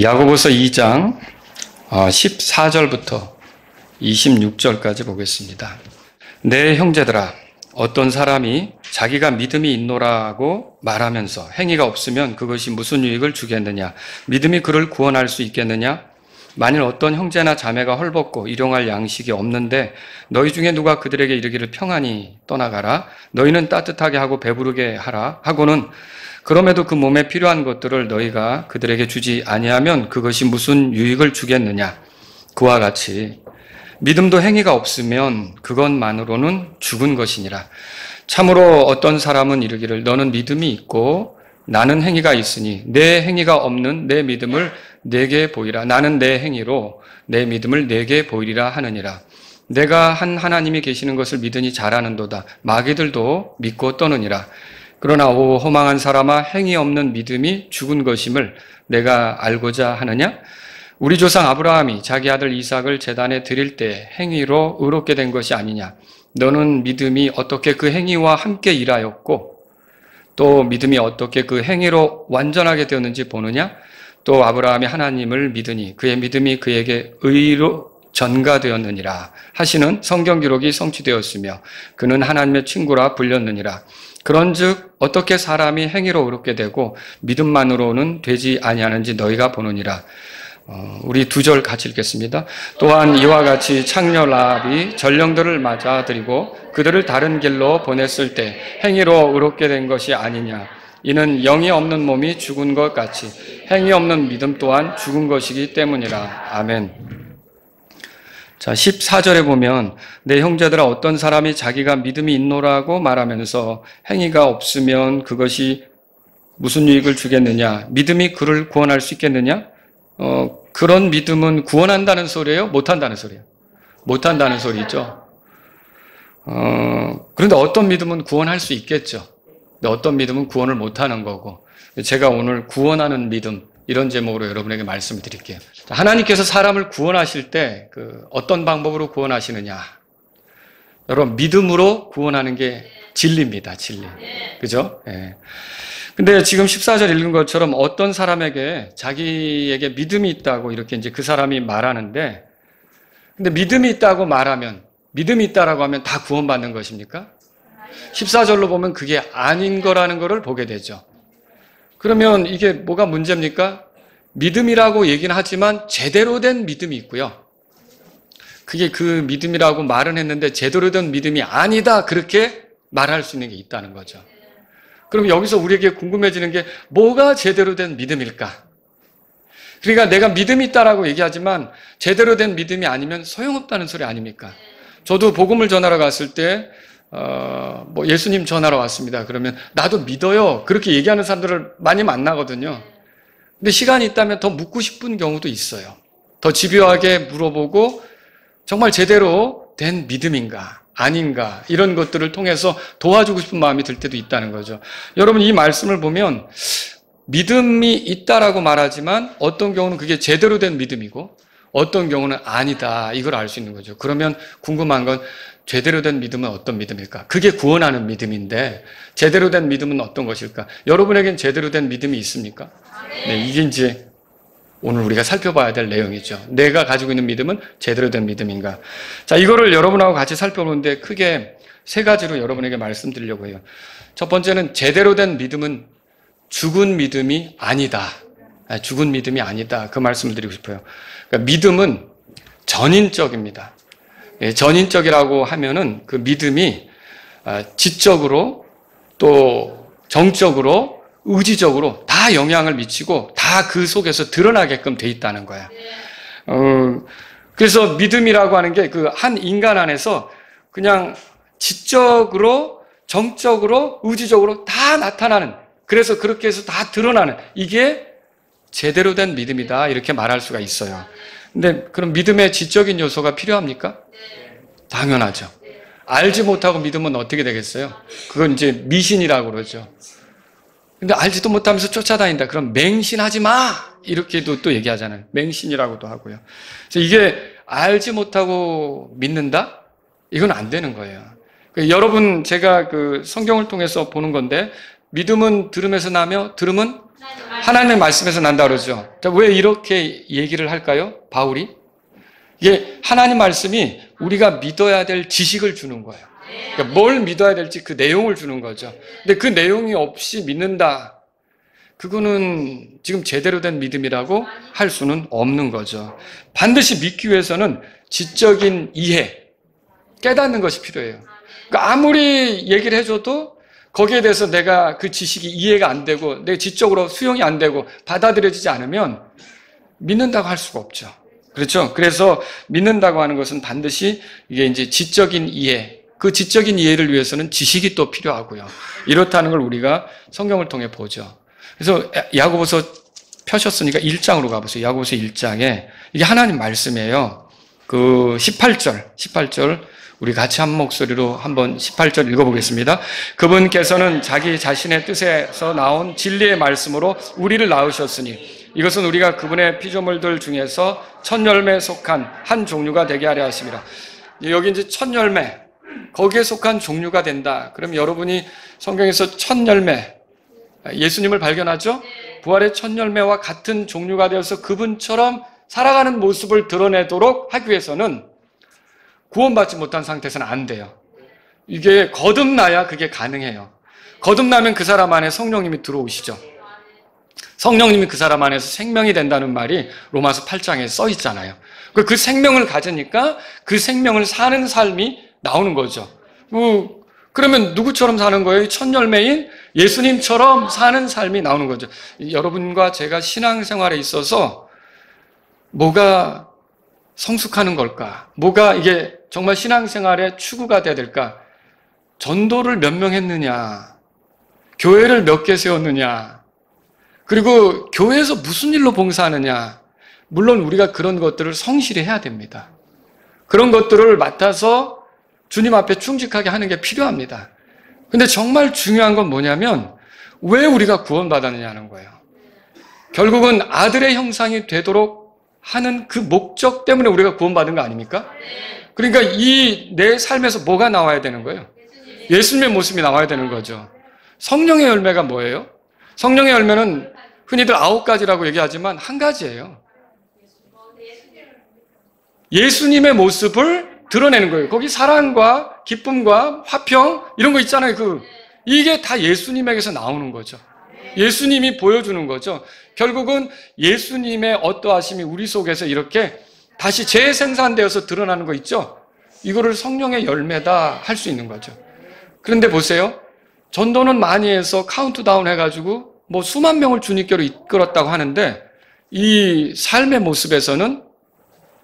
야고보서 2장 14절부터 26절까지 보겠습니다. 내 형제들아, 어떤 사람이 자기가 믿음이 있노라고 말하면서 행위가 없으면 그것이 무슨 유익을 주겠느냐? 믿음이 그를 구원할 수 있겠느냐? 만일 어떤 형제나 자매가 헐벗고 일용할 양식이 없는데 너희 중에 누가 그들에게 이르기를 평안히 떠나가라, 너희는 따뜻하게 하고 배부르게 하라 하고는 그럼에도 그 몸에 필요한 것들을 너희가 그들에게 주지 아니하면 그것이 무슨 유익을 주겠느냐? 그와 같이 믿음도 행위가 없으면 그것만으로는 죽은 것이니라. 참으로 어떤 사람은 이르기를 너는 믿음이 있고 나는 행위가 있으니 내 행위가 없는 내 믿음을 내게 보이라. 나는 내 행위로 내 믿음을 내게 보이리라 하느니라. 내가 한 하나님이 계시는 것을 믿으니 잘하는도다. 마귀들도 믿고 떠느니라. 그러나 오 허망한 사람아, 행위 없는 믿음이 죽은 것임을 내가 알고자 하느냐? 우리 조상 아브라함이 자기 아들 이삭을 제단에 드릴 때 행위로 의롭게 된 것이 아니냐? 너는 믿음이 어떻게 그 행위와 함께 일하였고 또 믿음이 어떻게 그 행위로 완전하게 되었는지 보느냐? 또 아브라함이 하나님을 믿으니 그의 믿음이 그에게 의로 전가되었느니라 하시는 성경 기록이 성취되었으며 그는 하나님의 친구라 불렸느니라. 그런즉 어떻게 사람이 행위로 의롭게 되고 믿음만으로는 되지 아니하는지 너희가 보느니라. 우리 2절 같이 읽겠습니다. 또한 이와 같이 창녀 라합이 전령들을 맞아들이고 그들을 다른 길로 보냈을 때 행위로 의롭게 된 것이 아니냐. 이는 영이 없는 몸이 죽은 것 같이 행위 없는 믿음 또한 죽은 것이기 때문이라. 아멘. 자, 14절에 보면 내 형제들아, 어떤 사람이 자기가 믿음이 있노라고 말하면서 행위가 없으면 그것이 무슨 유익을 주겠느냐? 믿음이 그를 구원할 수 있겠느냐? 그런 믿음은 구원한다는 소리예요? 못한다는 소리예요? 못한다는 소리죠. 그런데 어떤 믿음은 구원할 수 있겠죠. 근데 어떤 믿음은 구원을 못하는 거고, 제가 오늘 구원하는 믿음, 이런 제목으로 여러분에게 말씀을 드릴게요. 하나님께서 사람을 구원하실 때 어떤 방법으로 구원하시느냐? 여러분, 믿음으로 구원하는 게 진리입니다. 진리. 그죠? 예. 근데 지금 14절 읽은 것처럼 어떤 사람에게 자기에게 믿음이 있다고 이렇게 이제 그 사람이 말하는데, 근데 믿음이 있다고 말하면, 믿음이 있다라고 하면 다 구원받는 것입니까? 14절로 보면 그게 아닌 거라는 것을 보게 되죠. 그러면 이게 뭐가 문제입니까? 믿음이라고 얘기는 하지만 제대로 된 믿음이 있고요. 그게 그 믿음이라고 말은 했는데 제대로 된 믿음이 아니다, 그렇게 말할 수 있는 게 있다는 거죠. 그럼 여기서 우리에게 궁금해지는 게 뭐가 제대로 된 믿음일까? 그러니까 내가 믿음이 있다라고 얘기하지만 제대로 된 믿음이 아니면 소용없다는 소리 아닙니까? 저도 복음을 전하러 갔을 때 예수님 전하러 왔습니다. 그러면 나도 믿어요, 그렇게 얘기하는 사람들을 많이 만나거든요. 근데 시간이 있다면 더 묻고 싶은 경우도 있어요. 더 집요하게 물어보고 정말 제대로 된 믿음인가 아닌가, 이런 것들을 통해서 도와주고 싶은 마음이 들 때도 있다는 거죠. 여러분, 이 말씀을 보면 믿음이 있다라고 말하지만 어떤 경우는 그게 제대로 된 믿음이고 어떤 경우는 아니다, 이걸 알 수 있는 거죠. 그러면 궁금한 건 제대로 된 믿음은 어떤 믿음일까? 그게 구원하는 믿음인데 제대로 된 믿음은 어떤 것일까? 여러분에겐 제대로 된 믿음이 있습니까? 네, 이게 이제 오늘 우리가 살펴봐야 될 내용이죠. 내가 가지고 있는 믿음은 제대로 된 믿음인가? 자, 이거를 여러분하고 같이 살펴보는데 크게 3가지로 여러분에게 말씀드리려고 해요. 첫 번째는 제대로 된 믿음은 죽은 믿음이 아니다. 죽은 믿음이 아니다. 그 말씀을 드리고 싶어요. 그러니까 믿음은 전인적입니다. 전인적이라고 하면은 그 믿음이 지적으로 또 정적으로 의지적으로 다 영향을 미치고 다 그 속에서 드러나게끔 돼 있다는 거야. 그래서 믿음이라고 하는 게 그 한 인간 안에서 그냥 지적으로 정적으로 의지적으로 다 나타나는, 그래서 그렇게 해서 다 드러나는, 이게 제대로 된 믿음이다, 이렇게 말할 수가 있어요. 근데 그럼 믿음의 지적인 요소가 필요합니까? 당연하죠. 알지 못하고 믿으면 어떻게 되겠어요? 그건 이제 미신이라고 그러죠. 근데 알지도 못하면서 쫓아다닌다, 그럼 맹신하지 마, 이렇게도 또 얘기하잖아요. 맹신이라고도 하고요. 그래서 이게 알지 못하고 믿는다? 이건 안 되는 거예요. 여러분, 제가 그 성경을 통해서 보는 건데, 믿음은 들음에서 나며 들음은 하나님의 말씀에서 난다 그러죠. 자, 왜 이렇게 얘기를 할까요? 바울이? 이게 하나님 말씀이 우리가 믿어야 될 지식을 주는 거예요. 그러니까 뭘 믿어야 될지 그 내용을 주는 거죠. 근데 그 내용이 없이 믿는다. 그거는 지금 제대로 된 믿음이라고 할 수는 없는 거죠. 반드시 믿기 위해서는 지적인 이해, 깨닫는 것이 필요해요. 그러니까 아무리 얘기를 해줘도 거기에 대해서 내가 그 지식이 이해가 안 되고 내 지적으로 수용이 안 되고 받아들여지지 않으면 믿는다고 할 수가 없죠. 그렇죠? 그래서 믿는다고 하는 것은 반드시 이게 이제 지적인 이해, 그 지적인 이해를 위해서는 지식이 또 필요하고요. 이렇다는 걸 우리가 성경을 통해 보죠. 그래서 야고보서 펴셨으니까 1장으로 가보세요. 야고보서 1장에 이게 하나님 말씀이에요. 그 18절 우리 같이 한 목소리로 한번 18절 읽어보겠습니다. 그분께서는 자기 자신의 뜻에서 나온 진리의 말씀으로 우리를 낳으셨으니 이것은 우리가 그분의 피조물들 중에서 첫 열매에 속한 한 종류가 되게 하려 하심이라. 여기 이제 첫 열매, 거기에 속한 종류가 된다. 그럼 여러분이 성경에서 첫 열매, 예수님을 발견하죠? 부활의 첫 열매와 같은 종류가 되어서 그분처럼 살아가는 모습을 드러내도록 하기 위해서는 구원받지 못한 상태에서는 안 돼요. 이게 거듭나야 그게 가능해요. 거듭나면 그 사람 안에 성령님이 들어오시죠. 성령님이 그 사람 안에서 생명이 된다는 말이 로마서 8장에 써 있잖아요. 그 생명을 가지니까 그 생명을 사는 삶이 나오는 거죠. 그러면 누구처럼 사는 거예요? 첫 열매인 예수님처럼 사는 삶이 나오는 거죠. 여러분과 제가 신앙생활에 있어서 뭐가 성숙하는 걸까? 뭐가 이게 정말 신앙생활의 추구가 돼야 될까? 전도를 몇 명 했느냐? 교회를 몇 개 세웠느냐? 그리고 교회에서 무슨 일로 봉사하느냐? 물론 우리가 그런 것들을 성실히 해야 됩니다. 그런 것들을 맡아서 주님 앞에 충직하게 하는 게 필요합니다. 근데 정말 중요한 건 뭐냐면 왜 우리가 구원받았느냐는 거예요. 결국은 아들의 형상이 되도록 하는 그 목적 때문에 우리가 구원받은 거 아닙니까? 그러니까 이 내 삶에서 뭐가 나와야 되는 거예요? 예수님의 모습이 나와야 되는 거죠. 성령의 열매가 뭐예요? 성령의 열매는 흔히들 9가지라고 얘기하지만 한 가지예요. 예수님의 모습을 드러내는 거예요. 거기 사랑과 기쁨과 화평 이런 거 있잖아요. 이게 다 예수님에게서 나오는 거죠. 예수님이 보여주는 거죠. 결국은 예수님의 어떠하심이 우리 속에서 이렇게 다시 재생산되어서 드러나는 거 있죠? 이거를 성령의 열매다 할 수 있는 거죠. 그런데 보세요. 전도는 많이 해서 카운트다운 해가지고 뭐 수만 명을 주님께로 이끌었다고 하는데 이 삶의 모습에서는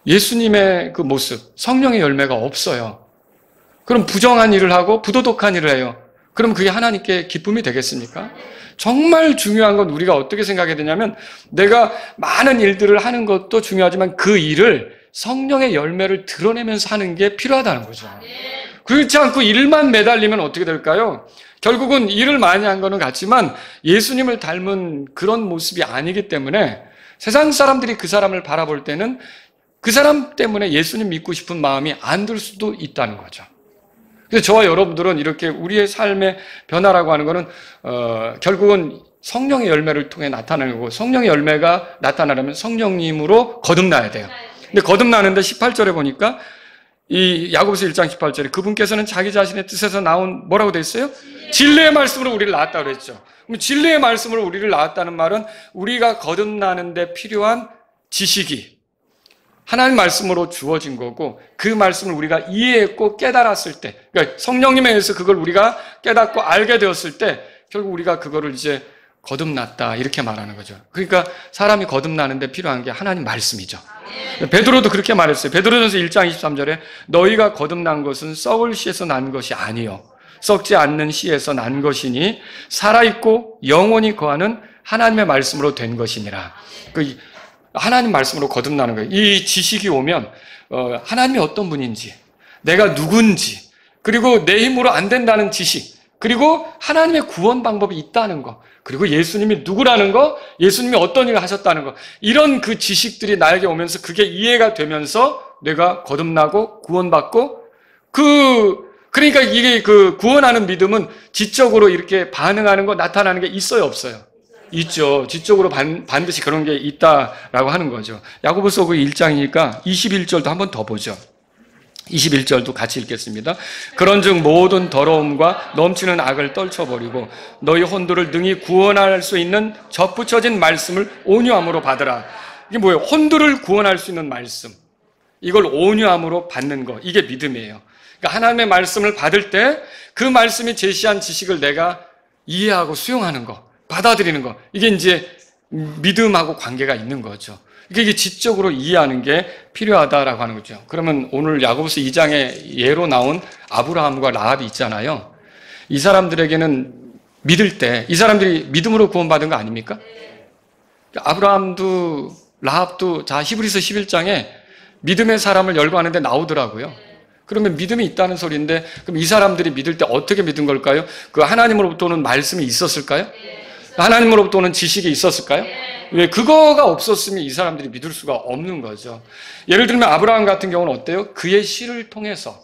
예수님의 그 모습, 성령의 열매가 없어요. 그럼 부정한 일을 하고 부도덕한 일을 해요. 그럼 그게 하나님께 기쁨이 되겠습니까? 정말 중요한 건 우리가 어떻게 생각해야 되냐면 내가 많은 일들을 하는 것도 중요하지만 그 일을 성령의 열매를 드러내면서 하는 게 필요하다는 거죠. 그렇지 않고 일만 매달리면 어떻게 될까요? 결국은 일을 많이 한 거는 같지만 예수님을 닮은 그런 모습이 아니기 때문에 세상 사람들이 그 사람을 바라볼 때는 그 사람 때문에 예수님 믿고 싶은 마음이 안 들 수도 있다는 거죠. 그래서 저와 여러분들은 이렇게 우리의 삶의 변화라고 하는 것은 결국은 성령의 열매를 통해 나타나는 거고 성령의 열매가 나타나려면 성령님으로 거듭나야 돼요. 근데 거듭나는데 18절에 보니까 이 야고보서 1장 18절에 그분께서는 자기 자신의 뜻에서 나온 뭐라고 돼 있어요? 진리의 말씀으로 우리를 낳았다고 그랬죠. 그럼 진리의 말씀으로 우리를 낳았다는 말은 우리가 거듭나는 데 필요한 지식이 하나님 말씀으로 주어진 거고 그 말씀을 우리가 이해했고 깨달았을 때 그러니까 성령님에 의해서 그걸 우리가 깨닫고 알게 되었을 때 결국 우리가 그거를 이제 거듭났다 이렇게 말하는 거죠. 그러니까 사람이 거듭나는 데 필요한 게 하나님 말씀이죠. 베드로도 그렇게 말했어요. 베드로전서 1장 23절에 너희가 거듭난 것은 썩을 씨에서 난 것이 아니요 썩지 않는 씨에서 난 것이니 살아있고 영원히 거하는 하나님의 말씀으로 된 것이니라. 하나님 말씀으로 거듭나는 거예요. 이 지식이 오면 하나님이 어떤 분인지 내가 누군지 그리고 내 힘으로 안 된다는 지식 그리고 하나님의 구원 방법이 있다는 거 그리고 예수님이 누구라는 거 예수님이 어떤 일을 하셨다는 거 이런 그 지식들이 나에게 오면서 그게 이해가 되면서 내가 거듭나고 구원받고 그러니까 이게 그 구원하는 믿음은 지적으로 이렇게 반응하는 거 나타나는 게 있어요 없어요? 있죠. 지적으로 반드시 그런 게 있다라고 하는 거죠. 야고보서 그 1장이니까 21절도 한번 더 보죠. 21절도 같이 읽겠습니다. 그런즉 모든 더러움과 넘치는 악을 떨쳐버리고 너희 혼두를 능히 구원할 수 있는 접붙여진 말씀을 온유함으로 받으라. 이게 뭐예요? 혼두를 구원할 수 있는 말씀. 이걸 온유함으로 받는 거. 이게 믿음이에요. 그러니까 하나님의 말씀을 받을 때 그 말씀이 제시한 지식을 내가 이해하고 수용하는 거, 받아들이는 거. 이게 이제 믿음하고 관계가 있는 거죠. 이게 지적으로 이해하는 게 필요하다라고 하는 거죠. 그러면 오늘 야고보서 2장에 예로 나온 아브라함과 라합이 있잖아요. 이 사람들에게는 믿을 때 이 사람들이 믿음으로 구원받은 거 아닙니까? 아브라함도 라합도 자 히브리서 11장에 믿음의 사람을 열거하는데 나오더라고요. 그러면 믿음이 있다는 소리인데 그럼 이 사람들이 믿을 때 어떻게 믿은 걸까요? 그 하나님으로부터 오는 말씀이 있었을까요? 하나님으로부터 오는 지식이 있었을까요? 왜 그거가 없었으면 이 사람들이 믿을 수가 없는 거죠. 예를 들면 아브라함 같은 경우는 어때요? 그의 씨를 통해서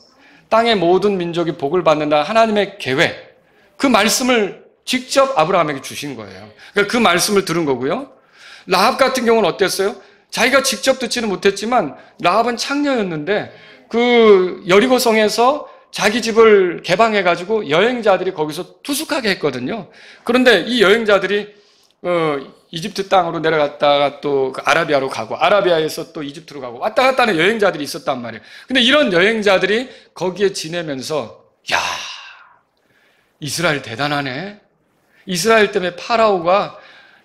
땅의 모든 민족이 복을 받는다 하나님의 계획, 그 말씀을 직접 아브라함에게 주신 거예요. 그러니까 그 말씀을 들은 거고요. 라합 같은 경우는 어땠어요? 자기가 직접 듣지는 못했지만 라합은 창녀였는데 그 여리고성에서 자기 집을 개방해가지고 여행자들이 거기서 투숙하게 했거든요. 그런데 이 여행자들이 이집트 땅으로 내려갔다가 또 아라비아로 가고 아라비아에서 또 이집트로 가고 왔다 갔다 하는 여행자들이 있었단 말이에요. 근데 이런 여행자들이 거기에 지내면서 야, 이스라엘 대단하네. 이스라엘 때문에 파라오가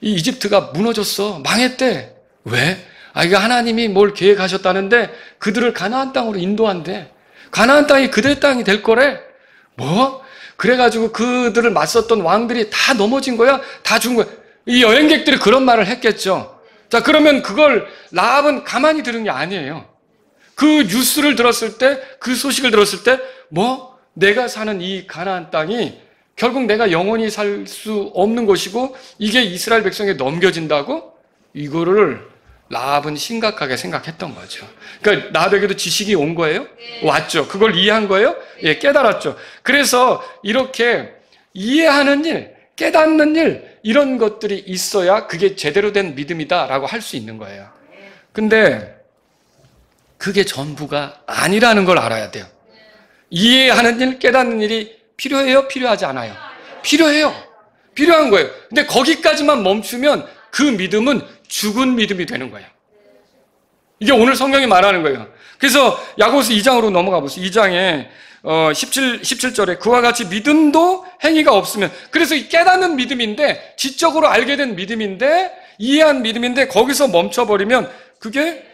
이 이집트가 무너졌어. 망했대. 왜? 이거 하나님이 뭘 계획하셨다는데 그들을 가나안 땅으로 인도한대. 가나안 땅이 그들의 땅이 될 거래. 뭐? 그래가지고 그들을 맞섰던 왕들이 다 넘어진 거야? 다 죽은 거야? 이 여행객들이 그런 말을 했겠죠. 자, 그러면 그걸 라합은 가만히 들은 게 아니에요. 그 뉴스를 들었을 때, 그 소식을 들었을 때, 뭐? 내가 사는 이 가나안 땅이 결국 내가 영원히 살 수 없는 것이고 이게 이스라엘 백성에게 넘겨진다고? 이거를 라합은 심각하게 생각했던 거죠. 그러니까 라합에게도 지식이 온 거예요? 왔죠. 그걸 이해한 거예요? 예, 깨달았죠. 그래서 이렇게 이해하는 일, 깨닫는 일, 이런 것들이 있어야 그게 제대로 된 믿음이다라고 할 수 있는 거예요. 근데 그게 전부가 아니라는 걸 알아야 돼요. 이해하는 일, 깨닫는 일이 필요해요? 필요하지 않아요? 필요해요. 필요한 거예요. 근데 거기까지만 멈추면 그 믿음은 죽은 믿음이 되는 거예요. 이게 오늘 성경이 말하는 거예요. 그래서 야고보서 2장으로 넘어가 보세요. 2장에 17절에 그와 같이 믿음도 행위가 없으면, 그래서 이 깨닫는 믿음인데, 지적으로 알게 된 믿음인데, 이해한 믿음인데 거기서 멈춰버리면 그게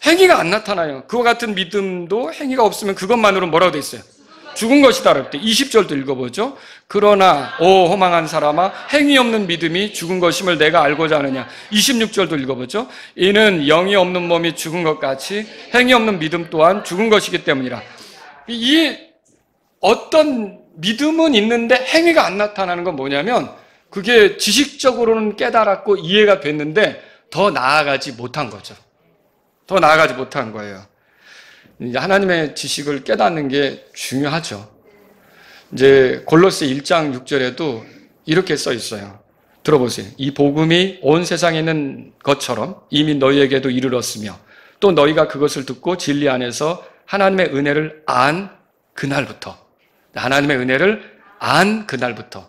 행위가 안 나타나요. 그와 같은 믿음도 행위가 없으면 그것만으로 뭐라고 돼 있어요? 죽은 것이다. 20절도 읽어보죠. 그러나 오 허망한 사람아, 행위 없는 믿음이 죽은 것임을 내가 알고자 하느냐. 26절도 읽어보죠. 이는 영이 없는 몸이 죽은 것 같이 행위 없는 믿음 또한 죽은 것이기 때문이라. 이 어떤 믿음은 있는데 행위가 안 나타나는 건 뭐냐면, 그게 지식적으로는 깨달았고 이해가 됐는데 더 나아가지 못한 거죠. 더 나아가지 못한 거예요. 이제 하나님의 지식을 깨닫는 게 중요하죠. 이제 골로새 1장 6절에도 이렇게 써 있어요. 들어보세요. 이 복음이 온 세상에 있는 것처럼 이미 너희에게도 이르렀으며 또 너희가 그것을 듣고 진리 안에서 하나님의 은혜를 안 그날부터, 하나님의 은혜를 안 그날부터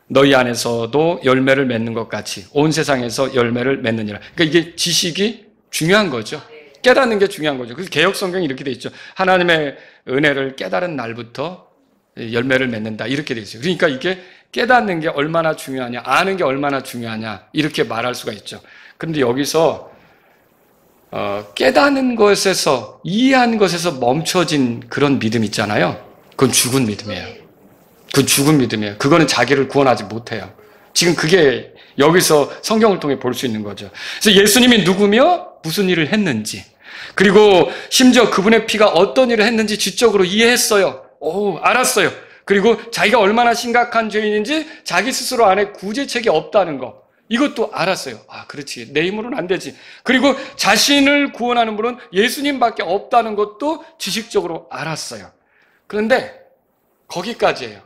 너희 안에서도 열매를 맺는 것 같이 온 세상에서 열매를 맺느니라. 그러니까 이게 지식이 중요한 거죠. 깨닫는 게 중요한 거죠. 그래서 개역 성경이 이렇게 돼 있죠. 하나님의 은혜를 깨달은 날부터 열매를 맺는다. 이렇게 돼 있어요. 그러니까 이게 깨닫는 게 얼마나 중요하냐, 아는 게 얼마나 중요하냐, 이렇게 말할 수가 있죠. 그런데 여기서 깨닫는 것에서, 이해한 것에서 멈춰진 그런 믿음 있잖아요. 그건 죽은 믿음이에요. 그건 죽은 믿음이에요. 그거는 자기를 구원하지 못해요. 지금 그게 여기서 성경을 통해 볼 수 있는 거죠. 그래서 예수님이 누구며 무슨 일을 했는지, 그리고 심지어 그분의 피가 어떤 일을 했는지 지적으로 이해했어요. 알았어요. 그리고 자기가 얼마나 심각한 죄인인지 자기 스스로 안에 구제책이 없다는 거, 이것도 알았어요. 그렇지. 내 힘으로는 안 되지. 그리고 자신을 구원하는 분은 예수님밖에 없다는 것도 지식적으로 알았어요. 그런데 거기까지예요.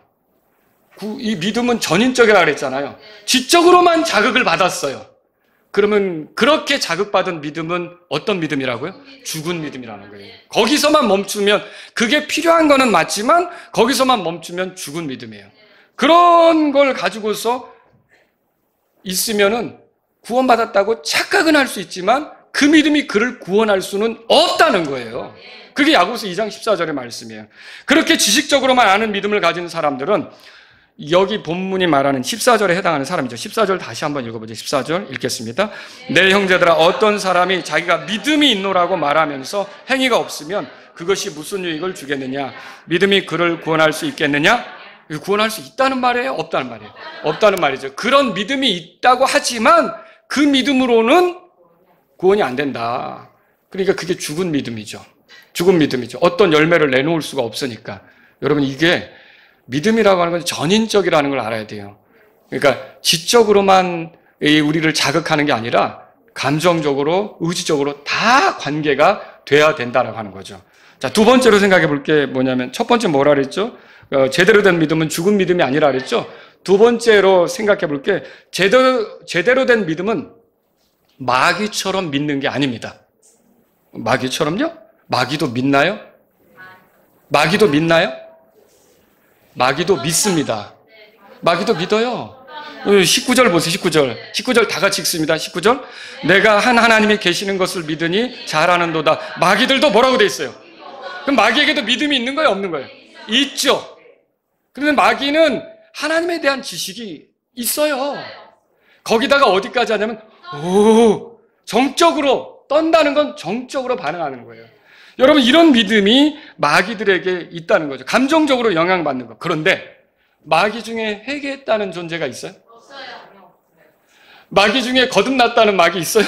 이 믿음은 전인적이라고 그랬잖아요. 지적으로만 자극을 받았어요. 그러면 그렇게 자극받은 믿음은 어떤 믿음이라고요? 죽은 믿음이라는 거예요. 거기서만 멈추면, 그게 필요한 거는 맞지만 거기서만 멈추면 죽은 믿음이에요. 그런 걸 가지고서 있으면은 구원받았다고 착각은 할 수 있지만 그 믿음이 그를 구원할 수는 없다는 거예요. 그게 야고보서 2장 14절의 말씀이에요. 그렇게 지식적으로만 아는 믿음을 가진 사람들은 여기 본문이 말하는 14절에 해당하는 사람이죠. 14절 다시 한번 읽어보죠. 14절 읽겠습니다. 내 형제들아, 어떤 사람이 자기가 믿음이 있노라고 말하면서 행위가 없으면 그것이 무슨 유익을 주겠느냐? 믿음이 그를 구원할 수 있겠느냐? 구원할 수 있다는 말이에요? 없다는 말이에요? 없다는 말이죠. 그런 믿음이 있다고 하지만 그 믿음으로는 구원이 안 된다. 그러니까 그게 죽은 믿음이죠. 죽은 믿음이죠. 어떤 열매를 내놓을 수가 없으니까. 여러분, 이게 믿음이라고 하는 건 전인적이라는 걸 알아야 돼요. 그러니까 지적으로만 우리를 자극하는 게 아니라 감정적으로, 의지적으로 다 관계가 돼야 된다라고 하는 거죠. 자, 두 번째로 생각해 볼 게 뭐냐면, 첫 번째 뭐라 그랬죠? 제대로 된 믿음은 죽은 믿음이 아니라 그랬죠? 두 번째로 생각해 볼 게, 제대로 된 믿음은 마귀처럼 믿는 게 아닙니다. 마귀처럼요? 마귀도 믿나요? 마귀도 믿나요? 마귀도 믿습니다. 마귀도 믿어요. 19절 보세요. 19절 다 같이 읽습니다. 19절. 내가 한 하나님이 계시는 것을 믿으니 잘하는도다. 마귀들도 뭐라고 돼 있어요? 그럼 마귀에게도 믿음이 있는 거예요? 없는 거예요? 있죠. 그런데 마귀는 하나님에 대한 지식이 있어요. 거기다가 어디까지 하냐면 정적으로, 떤다는 건 정적으로 반응하는 거예요. 여러분, 이런 믿음이 마귀들에게 있다는 거죠. 감정적으로 영향받는 거. 그런데 마귀 중에 회개했다는 존재가 있어요? 없어요. 마귀 중에 거듭났다는 마귀 있어요?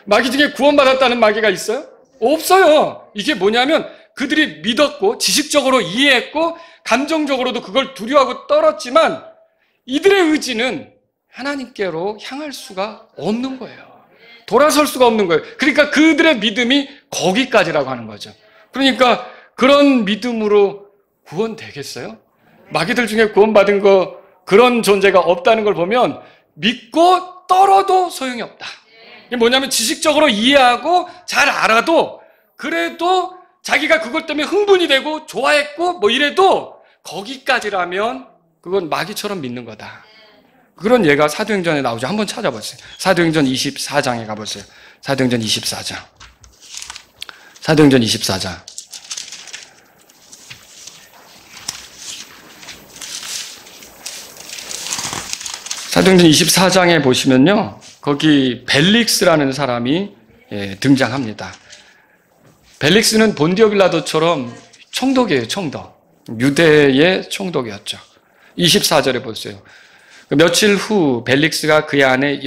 마귀 중에 구원받았다는 마귀가 있어요? 없어요. 이게 뭐냐면 그들이 믿었고 지식적으로 이해했고 감정적으로도 그걸 두려워하고 떨었지만 이들의 의지는 하나님께로 향할 수가 없는 거예요. 돌아설 수가 없는 거예요. 그러니까 그들의 믿음이 거기까지라고 하는 거죠. 그러니까 그런 믿음으로 구원되겠어요? 마귀들 중에 구원받은 거, 그런 존재가 없다는 걸 보면 믿고 떨어도 소용이 없다. 이게 뭐냐면 지식적으로 이해하고 잘 알아도 그래도 자기가 그것 때문에 흥분이 되고 좋아했고 뭐 이래도 거기까지라면 그건 마귀처럼 믿는 거다. 그런 예가 사도행전에 나오죠. 한번 찾아보세요. 사도행전 24장에 가보세요. 사도행전 24장. 사도행전 24장. 사도행전 24장에 보시면요. 거기 벨릭스라는 사람이 등장합니다. 벨릭스는 본디오 빌라도처럼 총독이에요. 총독. 유대의 총독이었죠. 24절에 보세요. 며칠 후 벨릭스가 그의 아내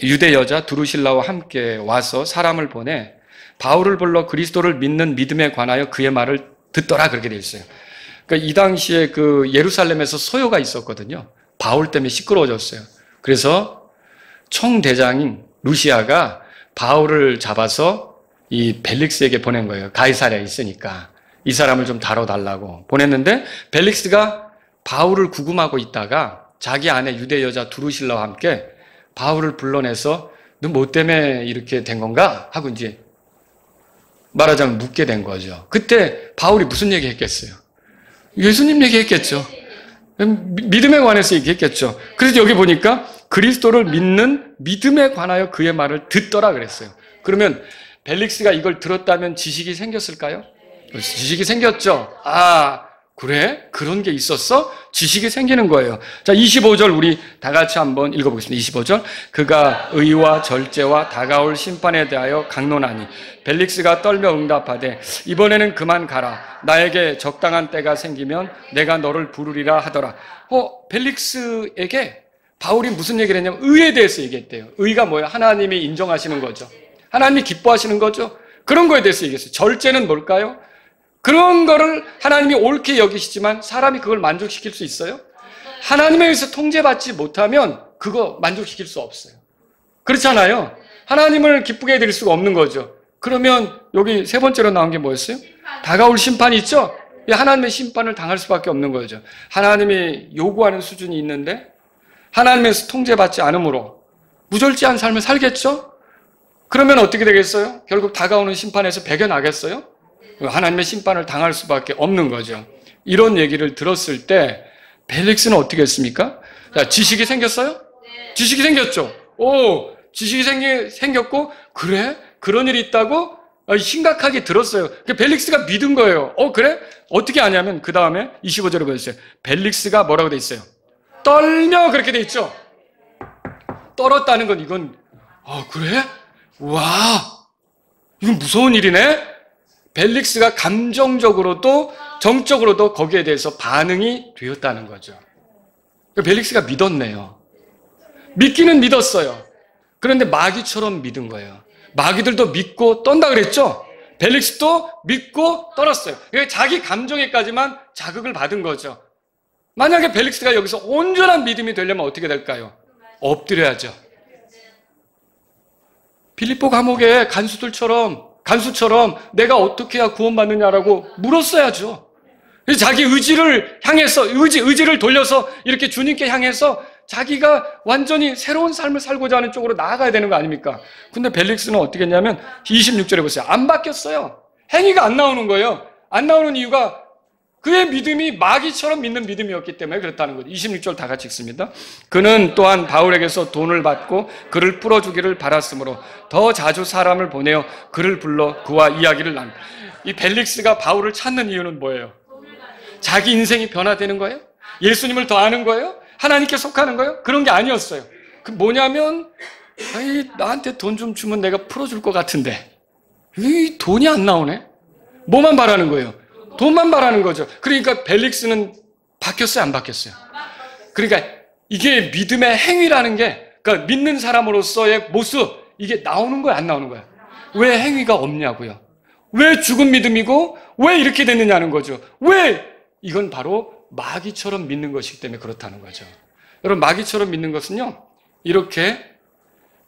유대 여자 두루실라와 함께 와서 사람을 보내 바울을 불러 그리스도를 믿는 믿음에 관하여 그의 말을 듣더라, 그렇게 되어 있어요. 그러니까 이 당시에 그 예루살렘에서 소요가 있었거든요. 바울 때문에 시끄러워졌어요. 그래서 총대장인 루시아가 바울을 잡아서 이 벨릭스에게 보낸 거예요. 가이사랴에 있으니까 이 사람을 좀 다뤄달라고 보냈는데, 벨릭스가 바울을 구금하고 있다가 자기 아내 유대 여자 두루실라와 함께 바울을 불러내서 너 뭐 때문에 이렇게 된 건가? 하고 이제 말하자면 묻게 된 거죠. 그때 바울이 무슨 얘기 했겠어요? 예수님 얘기했겠죠. 믿음에 관해서 얘기했겠죠. 그래서 여기 보니까 그리스도를 믿는 믿음에 관하여 그의 말을 듣더라 그랬어요. 그러면 벨릭스가 이걸 들었다면 지식이 생겼을까요? 지식이 생겼죠. 아, 그래? 그런 게 있었어? 지식이 생기는 거예요. 자, 25절 우리 다 같이 한번 읽어보겠습니다. 25절. 그가 의와 절제와 다가올 심판에 대하여 강론하니 벨릭스가 떨며 응답하되 이번에는 그만 가라. 나에게 적당한 때가 생기면 내가 너를 부르리라 하더라. 벨릭스에게 바울이 무슨 얘기를 했냐면 의에 대해서 얘기했대요. 의가 뭐예요? 하나님이 인정하시는 거죠. 하나님이 기뻐하시는 거죠. 그런 거에 대해서 얘기했어요. 절제는 뭘까요? 그런 거를 하나님이 옳게 여기시지만 사람이 그걸 만족시킬 수 있어요? 하나님에 의해서 통제받지 못하면 그거 만족시킬 수 없어요. 그렇잖아요. 하나님을 기쁘게 해드릴 수가 없는 거죠. 그러면 여기 세 번째로 나온 게 뭐였어요? 다가올 심판이 있죠? 하나님의 심판을 당할 수밖에 없는 거죠. 하나님이 요구하는 수준이 있는데 하나님에서 통제받지 않으므로 무절제한 삶을 살겠죠? 그러면 어떻게 되겠어요? 결국 다가오는 심판에서 배겨나겠어요? 하나님의 심판을 당할 수밖에 없는 거죠. 이런 얘기를 들었을 때 벨릭스는 어떻게 했습니까? 자, 지식이 생겼어요? 지식이 생겼죠? 지식이 생겼고, 그래? 그런 일이 있다고? 심각하게 들었어요. 벨릭스가 믿은 거예요. 그래? 어떻게 아냐면, 그 다음에 25절에 보세요. 벨릭스가 뭐라고 돼 있어요? 떨며 그렇게 돼 있죠? 떨었다는 건 이건, 그래? 와, 이건 무서운 일이네? 벨릭스가 감정적으로도 정적으로도 거기에 대해서 반응이 되었다는 거죠. 벨릭스가 믿었네요. 믿기는 믿었어요. 그런데 마귀처럼 믿은 거예요. 마귀들도 믿고 떤다 그랬죠? 벨릭스도 믿고 떨었어요. 자기 감정에까지만 자극을 받은 거죠. 만약에 벨릭스가 여기서 온전한 믿음이 되려면 어떻게 될까요? 엎드려야죠. 빌립보 감옥에 간수처럼 내가 어떻게 해야 구원받느냐라고 물었어야죠. 자기 의지를 향해서, 의지를 돌려서 이렇게 주님께 향해서 자기가 완전히 새로운 삶을 살고자 하는 쪽으로 나아가야 되는 거 아닙니까? 근데 벨릭스는 어떻게 했냐면 26절에 보세요. 안 바뀌었어요. 행위가 안 나오는 거예요. 안 나오는 이유가 그의 믿음이 마귀처럼 믿는 믿음이었기 때문에 그렇다는 거죠. 26절 다 같이 읽습니다. 그는 또한 바울에게서 돈을 받고 그를 풀어주기를 바랐으므로 더 자주 사람을 보내어 그를 불러 그와 이야기를 나눈. 이 벨릭스가 바울을 찾는 이유는 뭐예요? 자기 인생이 변화되는 거예요? 예수님을 더 아는 거예요? 하나님께 속하는 거예요? 그런 게 아니었어요. 그 뭐냐면 나한테 돈 좀 주면 내가 풀어줄 것 같은데 이 돈이 안 나오네? 뭐만 바라는 거예요? 돈만 바라는 거죠. 그러니까 벨릭스는 바뀌었어요? 안 바뀌었어요? 그러니까 이게 믿음의 행위라는 게, 그러니까 믿는 사람으로서의 모습, 이게 나오는 거야, 안 나오는 거야? 왜 행위가 없냐고요? 왜 죽은 믿음이고 왜 이렇게 됐느냐는 거죠. 왜? 이건 바로 마귀처럼 믿는 것이기 때문에 그렇다는 거죠. 여러분, 마귀처럼 믿는 것은요, 이렇게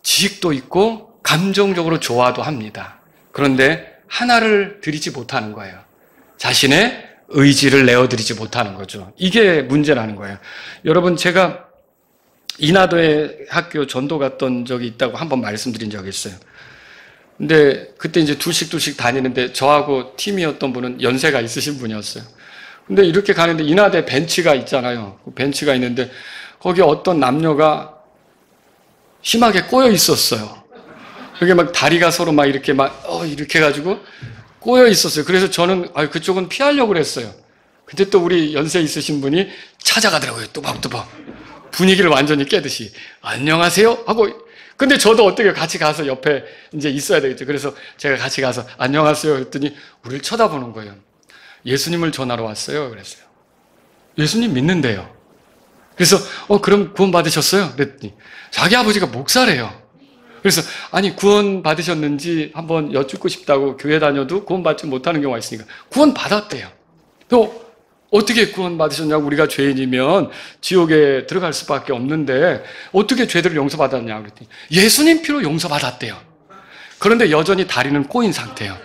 지식도 있고 감정적으로 좋아도 합니다. 그런데 하나를 드리지 못하는 거예요. 자신의 의지를 내어드리지 못하는 거죠. 이게 문제라는 거예요. 여러분, 제가 인하도에 학교 전도 갔던 적이 있다고 한번 말씀드린 적이 있어요. 근데 그때 이제 둘씩 다니는데 저하고 팀이었던 분은 연세가 있으신 분이었어요. 근데 이렇게 가는데 인하대 벤치가 있잖아요. 벤치가 있는데 거기 어떤 남녀가 심하게 꼬여 있었어요. 그게 막 다리가 서로 막 이렇게 이렇게 해가지고 꼬여 있었어요. 그래서 저는 그쪽은 피하려고 그랬어요. 근데 또 우리 연세 있으신 분이 찾아가더라고요. 또박또박 분위기를 완전히 깨듯이 안녕하세요 하고. 근데 저도 어떻게 같이 가서 옆에 이제 있어야 되겠죠. 그래서 제가 같이 가서 안녕하세요 했더니 우리를 쳐다보는 거예요. 예수님을 전하러 왔어요. 그랬어요. 예수님 믿는데요. 그래서 그럼 구원 받으셨어요? 그랬더니 자기 아버지가 목사래요. 그래서 구원 받으셨는지 한번 여쭙고 싶다고 교회 다녀도 구원 받지 못하는 경우가 있으니까 구원 받았대요. 또 어떻게 구원 받으셨냐고, 우리가 죄인이면 지옥에 들어갈 수밖에 없는데 어떻게 죄들을 용서받았냐고 그랬더니 예수님 피로 용서받았대요. 그런데 여전히 다리는 꼬인 상태예요.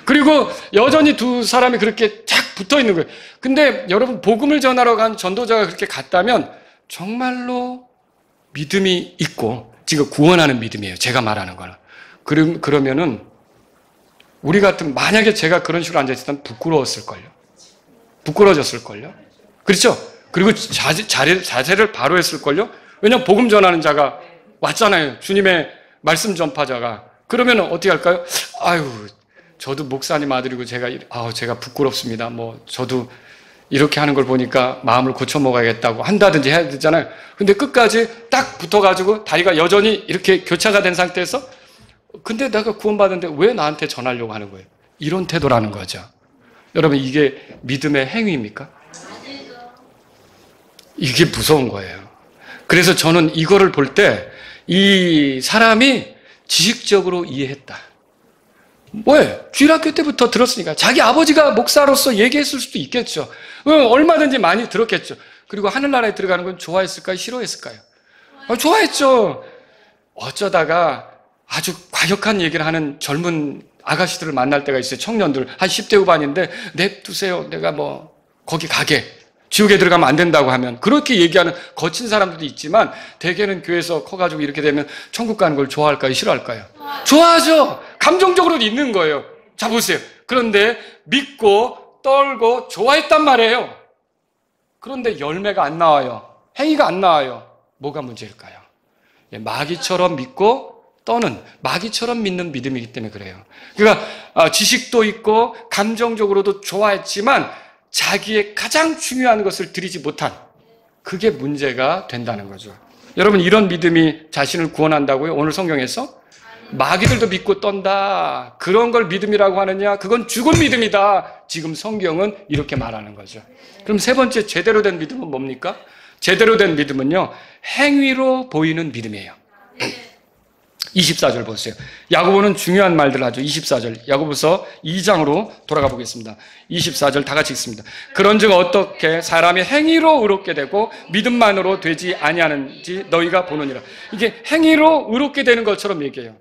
그리고 여전히 두 사람이 그렇게 쫙 붙어 있는 거예요. 근데 여러분, 복음을 전하러 간 전도자가 그렇게 갔다면 정말로 믿음이 있고 지금 구원하는 믿음이에요. 제가 말하는 거는. 그러면은 우리 같은, 만약에 제가 그런 식으로 앉아있었다면 부끄러웠을걸요. 부끄러워졌을걸요. 그렇죠? 그리고 자세를 바로 했을걸요. 왜냐하면 복음 전하는 자가 왔잖아요. 주님의 말씀 전파자가. 그러면 어떻게 할까요? 저도 목사님 아들이고 제가 부끄럽습니다. 저도 이렇게 하는 걸 보니까 마음을 고쳐 먹어야겠다고 한다든지 해야 되잖아요. 근데 끝까지 딱 붙어가지고 다리가 여전히 이렇게 교차가 된 상태에서 근데 내가 구원받았는데 왜 나한테 전하려고 하는 거예요? 이런 태도라는 거죠. 여러분, 이게 믿음의 행위입니까? 이게 무서운 거예요. 그래서 저는 이거를 볼 때 이 사람이 지식적으로 이해했다. 왜? 주일학교 때부터 들었으니까. 자기 아버지가 목사로서 얘기했을 수도 있겠죠. 얼마든지 많이 들었겠죠. 그리고 하늘나라에 들어가는 건 좋아했을까요? 싫어했을까요? 좋아했죠. 어쩌다가 아주 과격한 얘기를 하는 젊은 아가씨들을 만날 때가 있어요. 청년들 한 10대 후반인데 냅두세요. 내가 뭐 거기 가게. 지옥에 들어가면 안 된다고 하면 그렇게 얘기하는 거친 사람들도 있지만 대개는 교회에서 커가지고 이렇게 되면 천국 가는 걸 좋아할까요? 싫어할까요? 좋아하죠. 감정적으로도 있는 거예요. 자 보세요. 그런데 믿고 떨고 좋아했단 말이에요. 그런데 열매가 안 나와요. 행위가 안 나와요. 뭐가 문제일까요? 마귀처럼 믿고 떠는 마귀처럼 믿는 믿음이기 때문에 그래요. 그러니까 지식도 있고 감정적으로도 좋아했지만 자기의 가장 중요한 것을 드리지 못한 그게 문제가 된다는 거죠. 여러분 이런 믿음이 자신을 구원한다고요? 오늘 성경에서? 마귀들도 믿고 떤다. 그런 걸 믿음이라고 하느냐? 그건 죽은 믿음이다. 지금 성경은 이렇게 말하는 거죠. 그럼 세 번째 제대로 된 믿음은 뭡니까? 제대로 된 믿음은요. 행위로 보이는 믿음이에요. 24절 보세요. 야고보는 중요한 말들을 하죠. 24절. 야고보서 2장으로 돌아가 보겠습니다. 24절 다 같이 읽습니다. 그런즉 어떻게 사람이 행위로 의롭게 되고 믿음만으로 되지 아니하는지 너희가 보느니라. 이게 행위로 의롭게 되는 것처럼 얘기해요.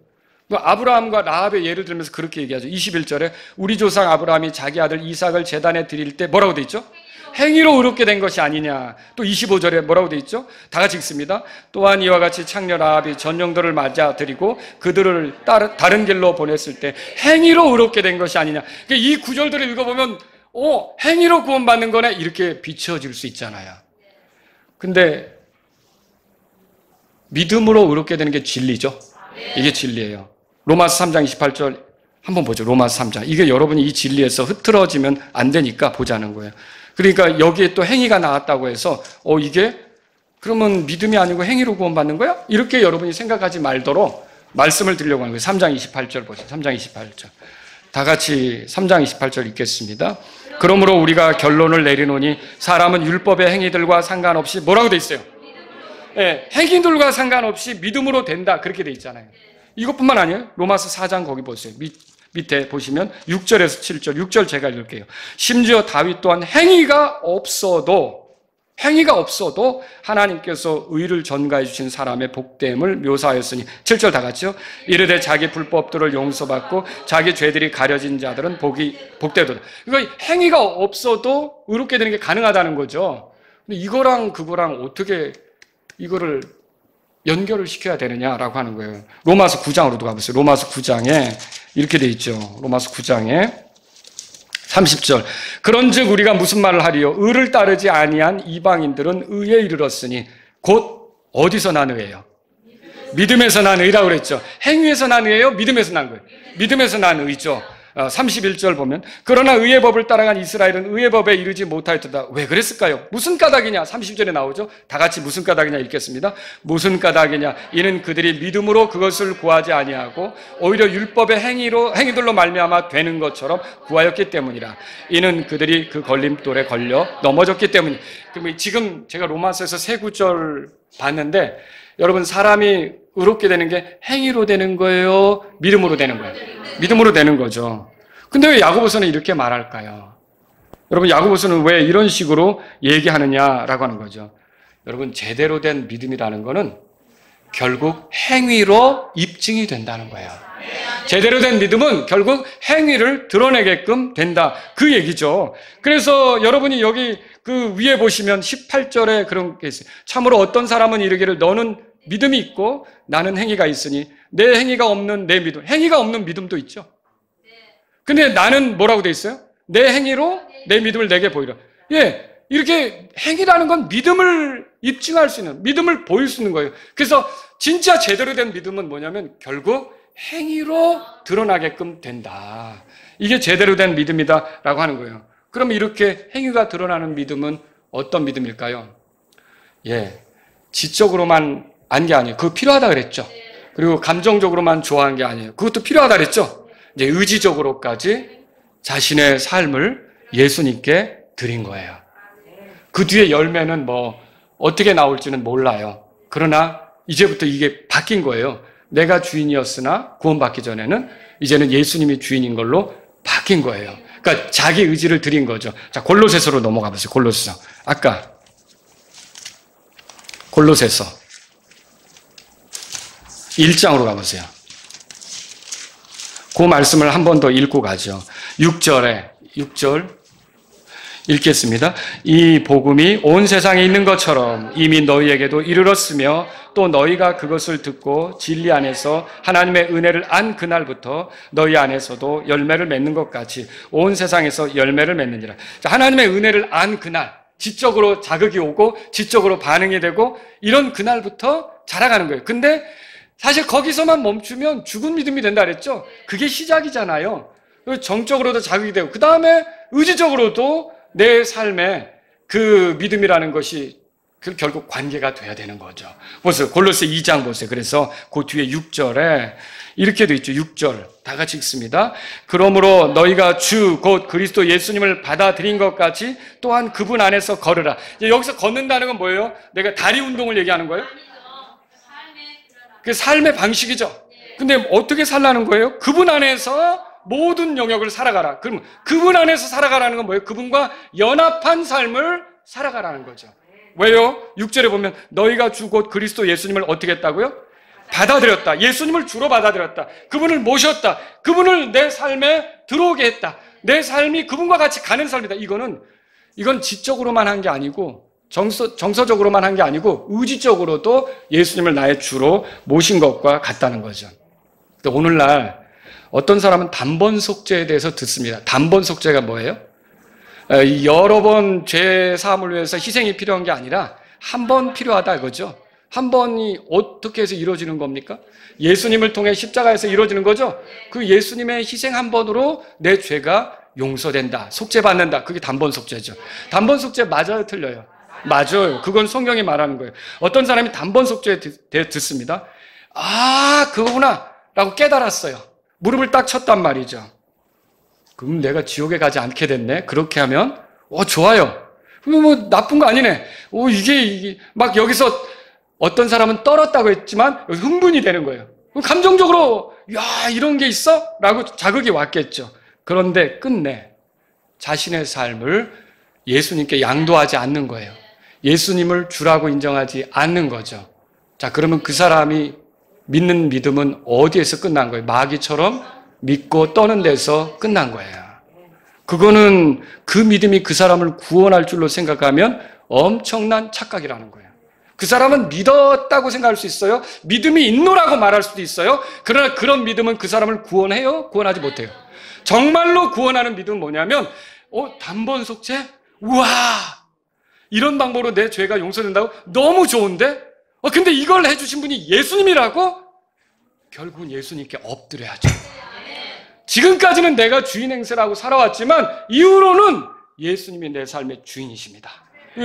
아브라함과 라합의 예를 들면서 그렇게 얘기하죠. 21절에 우리 조상 아브라함이 자기 아들 이삭을 제단에 드릴 때 뭐라고 돼 있죠? 행위로 의롭게 된 것이 아니냐. 또 25절에 뭐라고 돼 있죠? 다 같이 읽습니다. 또한 이와 같이 창녀 라합이 전령들을 맞아들이고 그들을 다른 길로 보냈을 때 행위로 의롭게 된 것이 아니냐. 그러니까 이 구절들을 읽어보면 행위로 구원받는 거네 이렇게 비춰질 수 있잖아요. 근데 믿음으로 의롭게 되는 게 진리죠. 이게 진리예요. 로마서 3장 28절 한번 보죠. 로마서 3장. 이게 여러분이 이 진리에서 흐트러지면 안 되니까 보자는 거예요. 그러니까 여기에 또 행위가 나왔다고 해서 이게 그러면 믿음이 아니고 행위로 구원받는 거야? 이렇게 여러분이 생각하지 말도록 말씀을 드리려고 하는 거예요. 3장 28절 보세요. 3장 28절. 다 같이 3장 28절 읽겠습니다. 그러므로 우리가 결론을 내리노니 사람은 율법의 행위들과 상관없이 뭐라고 돼 있어요? 네, 행위들과 상관없이 믿음으로 된다. 그렇게 돼 있잖아요. 이것뿐만 아니에요. 로마서 4장 거기 보세요. 밑에 보시면 6절에서 7절, 6절 제가 읽을게요. 심지어 다윗 또한 행위가 없어도 하나님께서 의를 전가해 주신 사람의 복됨을 묘사하였으니 7절 다 같이요. 이르되 자기 불법들을 용서받고 자기 죄들이 가려진 자들은 복되도다. 그러니까 행위가 없어도 의롭게 되는 게 가능하다는 거죠. 근데 이거랑 그거랑 어떻게 이거를 연결을 시켜야 되느냐라고 하는 거예요. 로마서 9장으로 가보세요. 로마서 9장에 이렇게 돼 있죠. 로마서 9장에 30절. 그런즉 우리가 무슨 말을 하리요? 의를 따르지 아니한 이방인들은 의에 이르렀으니 곧 어디서 난 의예요? 믿음에서 난 의라고 그랬죠. 행위에서 난 의예요? 믿음에서 난 거예요. 믿음에서 난 의죠. 31절 보면 그러나 의의 법을 따라간 이스라엘은 의의 법에 이르지 못하였다. 왜 그랬을까요? 무슨 까닭이냐? 30절에 나오죠. 다 같이 무슨 까닭이냐 읽겠습니다. 무슨 까닭이냐? 이는 그들이 믿음으로 그것을 구하지 아니하고 오히려 율법의 행위들로 말미암아 되는 것처럼 구하였기 때문이라. 이는 그들이 그 걸림돌에 걸려 넘어졌기 때문이다. 그럼 지금 제가 로마서에서 세 구절 봤는데 여러분 사람이 의롭게 되는 게 행위로 되는 거예요? 믿음으로 되는 거예요? 믿음으로 되는 거죠. 근데 왜 야고보서는 이렇게 말할까요? 여러분 야고보서는 왜 이런 식으로 얘기하느냐라고 하는 거죠. 여러분 제대로 된 믿음이라는 거는 결국 행위로 입증이 된다는 거예요. 제대로 된 믿음은 결국 행위를 드러내게끔 된다. 그 얘기죠. 그래서 여러분이 여기 그 위에 보시면 18절에 그런 게 있어요. 참으로 어떤 사람은 이르기를 너는 믿음이 있고 나는 행위가 있으니 내 행위가 없는 내 믿음. 행위가 없는 믿음도 있죠. 근데 나는 뭐라고 돼 있어요? 내 행위로 내 믿음을 내게 보이라. 예, 이렇게 행위라는 건 믿음을 입증할 수 있는, 믿음을 보일 수 있는 거예요. 그래서 진짜 제대로 된 믿음은 뭐냐면 결국 행위로 드러나게끔 된다. 이게 제대로 된 믿음이다라고 하는 거예요. 그럼 이렇게 행위가 드러나는 믿음은 어떤 믿음일까요? 예, 지적으로만 안 게 아니에요. 그거 필요하다 그랬죠. 그리고 감정적으로만 좋아한 게 아니에요. 그것도 필요하다 그랬죠. 이제 의지적으로까지 자신의 삶을 예수님께 드린 거예요. 그 뒤에 열매는 뭐 어떻게 나올지는 몰라요. 그러나 이제부터 이게 바뀐 거예요. 내가 주인이었으나 구원받기 전에는 이제는 예수님이 주인인 걸로 바뀐 거예요. 그러니까 자기 의지를 드린 거죠. 자, 골로새서로 넘어가 보세요. 골로새서. 아까 골로새서 1장으로 가보세요. 그 말씀을 한 번 더 읽고 가죠. 6절 읽겠습니다. 이 복음이 온 세상에 있는 것처럼 이미 너희에게도 이르렀으며 또 너희가 그것을 듣고 진리 안에서 하나님의 은혜를 안 그날부터 너희 안에서도 열매를 맺는 것 같이 온 세상에서 열매를 맺느니라. 자, 하나님의 은혜를 안 그날, 지적으로 자극이 오고 지적으로 반응이 되고 이런 그날부터 자라가는 거예요. 근데 사실 거기서만 멈추면 죽은 믿음이 된다 그랬죠. 그게 시작이잖아요. 정적으로도 자극이 되고 그 다음에 의지적으로도 내 삶에 그 믿음이라는 것이 결국 관계가 돼야 되는 거죠. 보세요. 골로새 2장 보세요. 그래서 그 뒤에 6절에 이렇게 돼 있죠. 6절 다 같이 읽습니다. 그러므로 너희가 주 곧 그리스도 예수님을 받아들인 것 같이 또한 그분 안에서 걸으라. 여기서 걷는다는 건 뭐예요? 내가 다리 운동을 얘기하는 거예요? 그 삶의 방식이죠. 근데 어떻게 살라는 거예요? 그분 안에서 모든 영역을 살아가라. 그럼 그분 안에서 살아가라는 건 뭐예요? 그분과 연합한 삶을 살아가라는 거죠. 왜요? 6절에 보면 너희가 주 곧 그리스도 예수님을 어떻게 했다고요? 받아들였다. 예수님을 주로 받아들였다. 그분을 모셨다. 그분을 내 삶에 들어오게 했다. 내 삶이 그분과 같이 가는 삶이다. 이건 지적으로만 한 게 아니고 정서적으로만 한 게 아니고 의지적으로도 예수님을 나의 주로 모신 것과 같다는 거죠. 근데 오늘날 어떤 사람은 단번 속죄에 대해서 듣습니다. 단번 속죄가 뭐예요? 여러 번 죄 사함을 위해서 희생이 필요한 게 아니라 한 번 필요하다 이거죠. 한 번이 어떻게 해서 이루어지는 겁니까? 예수님을 통해 십자가에서 이루어지는 거죠. 그 예수님의 희생 한 번으로 내 죄가 용서된다, 속죄받는다. 그게 단번 속죄죠. 단번 속죄 맞아요, 틀려요? 맞아요. 그건 성경이 말하는 거예요. 어떤 사람이 단번 속죄에 듣습니다. 아, 그거구나 라고 깨달았어요. 무릎을 딱 쳤단 말이죠. 그럼 내가 지옥에 가지 않게 됐네. 그렇게 하면 좋아요. 뭐 나쁜 거 아니네. 이게 막 여기서 어떤 사람은 떨었다고 했지만 흥분이 되는 거예요. 감정적으로 야, 이런 게 있어? 라고 자극이 왔겠죠. 그런데 끝내 자신의 삶을 예수님께 양도하지 않는 거예요. 예수님을 주라고 인정하지 않는 거죠. 자, 그러면 그 사람이 믿는 믿음은 어디에서 끝난 거예요? 마귀처럼 믿고 떠는 데서 끝난 거예요. 그거는 그 믿음이 그 사람을 구원할 줄로 생각하면 엄청난 착각이라는 거예요. 그 사람은 믿었다고 생각할 수 있어요. 믿음이 있노라고 말할 수도 있어요. 그러나 그런 믿음은 그 사람을 구원해요? 구원하지 못해요. 정말로 구원하는 믿음은 뭐냐면 단번 속죄? 우와! 이런 방법으로 내 죄가 용서된다고? 너무 좋은데? 근데 이걸 해주신 분이 예수님이라고? 결국은 예수님께 엎드려야죠. 지금까지는 내가 주인 행세라고 살아왔지만 이후로는 예수님이 내 삶의 주인이십니다.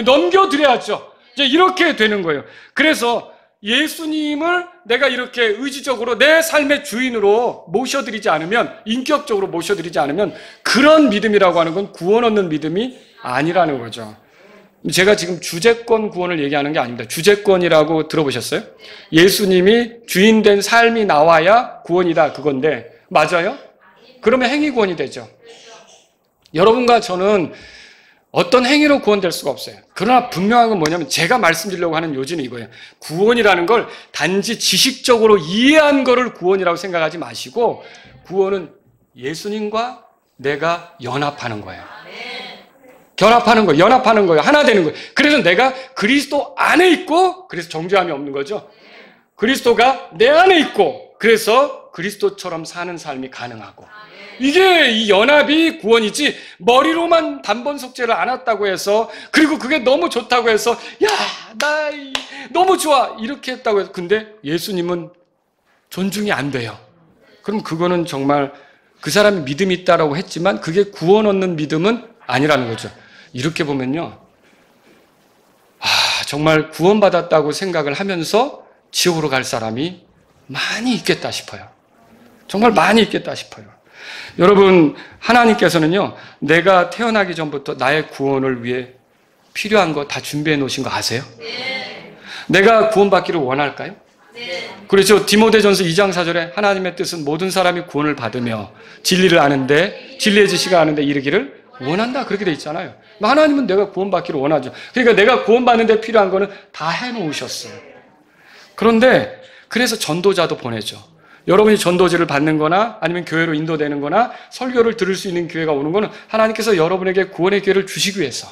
넘겨드려야죠. 이제 이렇게 되는 거예요. 그래서 예수님을 내가 이렇게 의지적으로 내 삶의 주인으로 모셔드리지 않으면, 인격적으로 모셔드리지 않으면 그런 믿음이라고 하는 건 구원 얻는 믿음이 아니라는 거죠. 제가 지금 주재권 구원을 얘기하는 게 아닙니다. 주재권이라고 들어보셨어요? 예수님이 주인 된 삶이 나와야 구원이다 그건데 맞아요? 그러면 행위 구원이 되죠. 여러분과 저는 어떤 행위로 구원될 수가 없어요. 그러나 분명한 건 뭐냐면 제가 말씀드리려고 하는 요지는 이거예요. 구원이라는 걸 단지 지식적으로 이해한 거를 구원이라고 생각하지 마시고 구원은 예수님과 내가 연합하는 거예요. 결합하는 거예요. 연합하는 거예요. 하나 되는 거예요. 그래서 내가 그리스도 안에 있고 그래서 정죄함이 없는 거죠. 그리스도가 내 안에 있고 그래서 그리스도처럼 사는 삶이 가능하고 이게 이 연합이 구원이지 머리로만 단번 속죄를 안 했다고 해서 그리고 그게 너무 좋다고 해서 야, 나 너무 좋아 이렇게 했다고 해서 근데 예수님은 존중이 안 돼요. 그럼 그거는 정말 그 사람이 믿음이 있다라고 했지만 그게 구원 얻는 믿음은 아니라는 거죠. 이렇게 보면요. 정말 구원받았다고 생각을 하면서 지옥으로 갈 사람이 많이 있겠다 싶어요. 정말 많이 있겠다 싶어요. 여러분, 하나님께서는요, 내가 태어나기 전부터 나의 구원을 위해 필요한 거 다 준비해 놓으신 거 아세요? 네. 내가 구원받기를 원할까요? 네. 그렇죠. 디모데전서 2장 4절에 하나님의 뜻은 모든 사람이 구원을 받으며 진리를 아는데, 진리의 지식을 아는데 이르기를 원한다. 그렇게 돼 있잖아요. 하나님은 내가 구원받기를 원하죠. 그러니까 내가 구원받는 데 필요한 거는 다 해놓으셨어요. 그런데, 그래서 전도자도 보내죠. 여러분이 전도지를 받는 거나 아니면 교회로 인도되는 거나 설교를 들을 수 있는 교회가 오는 거는 하나님께서 여러분에게 구원의 기회를 주시기 위해서.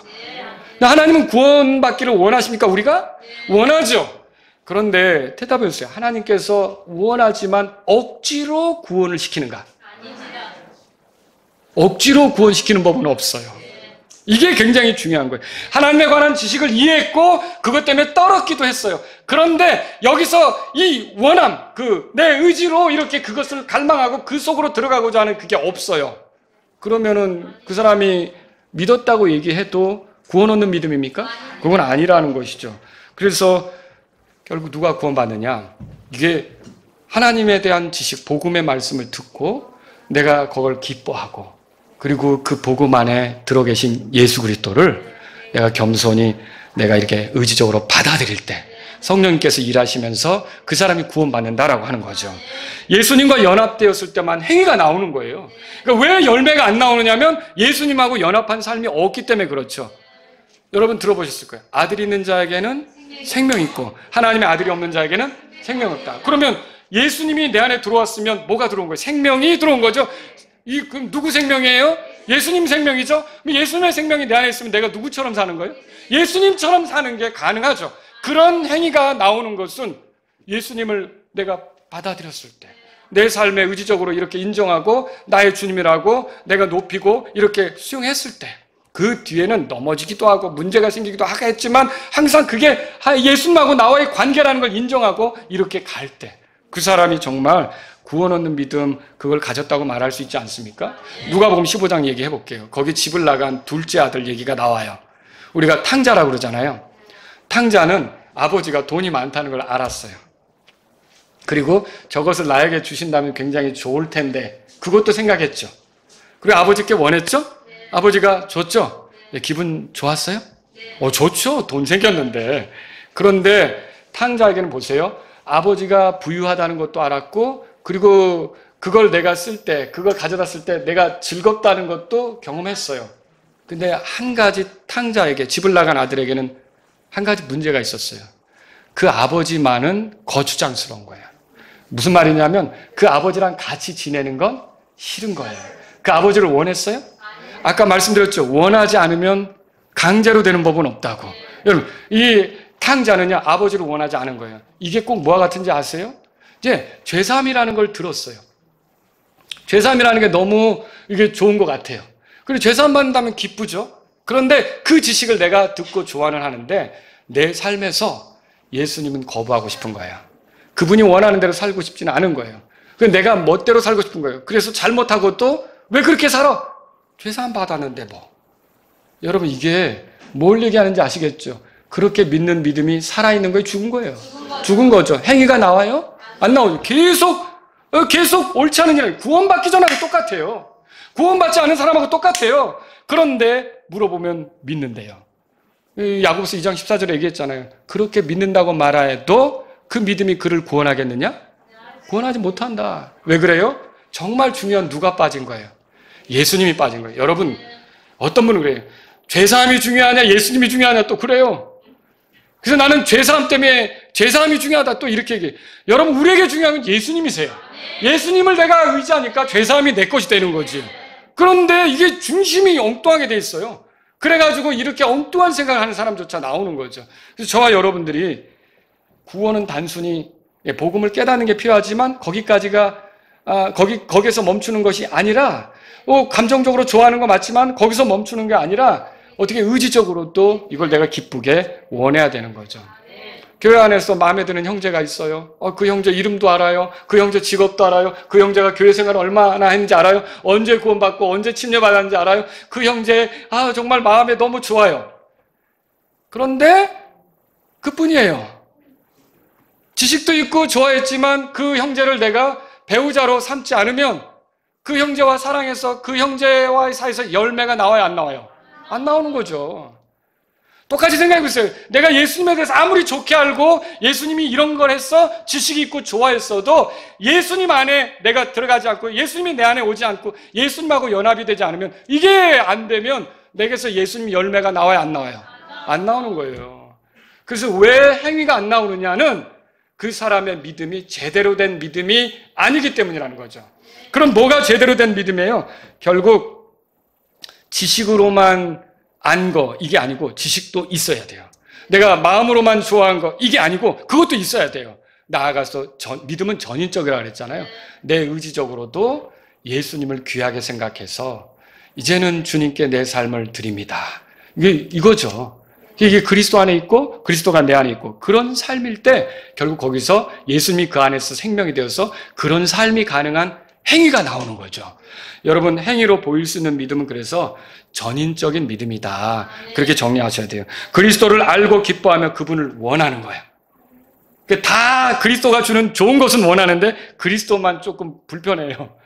하나님은 구원받기를 원하십니까? 우리가? 원하죠. 그런데 대답해 주세요. 하나님께서 원하지만 억지로 구원을 시키는가? 억지로 구원시키는 법은 없어요. 이게 굉장히 중요한 거예요. 하나님에 관한 지식을 이해했고 그것 때문에 떨었기도 했어요. 그런데 여기서 이 원함, 내 의지로 이렇게 그것을 갈망하고 그 속으로 들어가고자 하는 그게 없어요. 그러면은 그 사람이 믿었다고 얘기해도 구원 얻는 믿음입니까? 그건 아니라는 것이죠. 그래서 결국 누가 구원받느냐? 이게 하나님에 대한 지식, 복음의 말씀을 듣고 내가 그걸 기뻐하고 그리고 그 복음 안에 들어 계신 예수 그리스도를 내가 겸손히 내가 이렇게 의지적으로 받아들일 때 성령님께서 일하시면서 그 사람이 구원받는다라고 하는 거죠. 예수님과 연합되었을 때만 행위가 나오는 거예요. 그러니까 왜 열매가 안 나오느냐면 예수님하고 연합한 삶이 없기 때문에 그렇죠. 여러분 들어보셨을 거예요. 아들이 있는 자에게는 생명이 있고 하나님의 아들이 없는 자에게는 생명이 없다. 그러면 예수님이 내 안에 들어왔으면 뭐가 들어온 거예요? 생명이 들어온 거죠. 그럼 누구 생명이에요? 예수님 생명이죠? 예수님의 생명이 내 안에 있으면 내가 누구처럼 사는 거예요? 예수님처럼 사는 게 가능하죠. 그런 행위가 나오는 것은 예수님을 내가 받아들였을 때, 내 삶에 의지적으로 이렇게 인정하고 나의 주님이라고 내가 높이고 이렇게 수용했을 때, 그 뒤에는 넘어지기도 하고 문제가 생기기도 하겠지만 항상 그게 예수님하고 나와의 관계라는 걸 인정하고 이렇게 갈 때, 그 사람이 정말 구원 얻는 믿음 그걸 가졌다고 말할 수 있지 않습니까? 누가복음 15장 얘기해 볼게요. 거기 집을 나간 둘째 아들 얘기가 나와요. 우리가 탕자라고 그러잖아요. 탕자는 아버지가 돈이 많다는 걸 알았어요. 그리고 저것을 나에게 주신다면 굉장히 좋을 텐데 그것도 생각했죠. 그리고 아버지께 원했죠? 아버지가 줬죠? 기분 좋았어요? 좋죠. 돈 생겼는데. 그런데 탕자에게는 보세요. 아버지가 부유하다는 것도 알았고 그리고 그걸 내가 쓸 때, 그걸 가져다 쓸 때 내가 즐겁다는 것도 경험했어요. 근데 한 가지 탕자에게, 집을 나간 아들에게는 한 가지 문제가 있었어요. 그 아버지만은 거추장스러운 거예요. 무슨 말이냐면 그 아버지랑 같이 지내는 건 싫은 거예요. 그 아버지를 원했어요? 아까 말씀드렸죠. 원하지 않으면 강제로 되는 법은 없다고. 여러분, 이 탕자는요, 아버지를 원하지 않은 거예요. 이게 꼭 뭐와 같은지 아세요? 이제 죄사함이라는 걸 들었어요. 죄사함이라는 게 너무 이게 좋은 것 같아요. 그리고 죄사함 받는다면 기쁘죠. 그런데 그 지식을 내가 듣고 좋아는 하는데 내 삶에서 예수님은 거부하고 싶은 거예요. 그분이 원하는 대로 살고 싶지는 않은 거예요. 내가 멋대로 살고 싶은 거예요. 그래서 잘못하고 또 왜 그렇게 살아? 죄사함 받았는데 뭐. 여러분 이게 뭘 얘기하는지 아시겠죠? 그렇게 믿는 믿음이 살아있는 거예요? 죽은 거예요? 죽은 거죠. 행위가 나와요? 안 나오죠. 계속 옳지 않은 일, 구원받기 전하고 똑같아요. 구원받지 않은 사람하고 똑같아요. 그런데 물어보면 믿는데요. 야고보서 2장 14절에 얘기했잖아요. 그렇게 믿는다고 말해도 그 믿음이 그를 구원하겠느냐? 구원하지 못한다. 왜 그래요? 정말 중요한 누가 빠진 거예요? 예수님이 빠진 거예요. 여러분, 어떤 분은 그래요. 죄사함이 중요하냐, 예수님이 중요하냐, 또 그래요. 그래서 나는 죄사함 때문에 죄사함이 중요하다 또 이렇게 얘기해요. 여러분, 우리에게 중요한 건 예수님이세요. 예수님을 내가 의지하니까 죄사함이 내 것이 되는 거지. 그런데 이게 중심이 엉뚱하게 돼 있어요. 그래가지고 이렇게 엉뚱한 생각을 하는 사람조차 나오는 거죠. 그래서 저와 여러분들이 구원은 단순히 복음을 깨닫는 게 필요하지만 거기서 멈추는 것이 아니라 감정적으로 좋아하는 거 맞지만 거기서 멈추는 게 아니라 어떻게 의지적으로 또 이걸 내가 기쁘게 원해야 되는 거죠. 교회 안에서 마음에 드는 형제가 있어요. 그 형제 이름도 알아요. 그 형제 직업도 알아요. 그 형제가 교회 생활을 얼마나 했는지 알아요. 언제 구원받고 언제 침례받았는지 알아요. 그 형제 정말 마음에 너무 좋아요. 그런데 그뿐이에요. 지식도 있고 좋아했지만 그 형제를 내가 배우자로 삼지 않으면 그 형제와 사랑해서 그 형제와의 사이에서 열매가 나와요, 안 나와요? 안 나오는 거죠. 똑같이 생각해보세요. 내가 예수님에 대해서 아무리 좋게 알고 예수님이 이런 걸 했어 지식이 있고 좋아했어도 예수님 안에 내가 들어가지 않고 예수님이 내 안에 오지 않고 예수님하고 연합이 되지 않으면 이게 안 되면 내게서 예수님 열매가 나와요, 안 나와요? 안 나오는 거예요. 그래서 왜 행위가 안 나오느냐는 그 사람의 믿음이 제대로 된 믿음이 아니기 때문이라는 거죠. 그럼 뭐가 제대로 된 믿음이에요? 결국 지식으로만 안 거 이게 아니고 지식도 있어야 돼요. 내가 마음으로만 좋아한 거 이게 아니고 그것도 있어야 돼요. 나아가서 믿음은 전인적이라고 그랬잖아요. 내 의지적으로도 예수님을 귀하게 생각해서 이제는 주님께 내 삶을 드립니다. 이거죠. 이게 그리스도 안에 있고 그리스도가 내 안에 있고 그런 삶일 때 결국 거기서 예수님이 그 안에서 생명이 되어서 그런 삶이 가능한 행위가 나오는 거죠. 여러분, 행위로 보일 수 있는 믿음은 그래서 전인적인 믿음이다. 그렇게 정리하셔야 돼요. 그리스도를 알고 기뻐하며 그분을 원하는 거예요. 다 그리스도가 주는 좋은 것은 원하는데 그리스도만 조금 불편해요.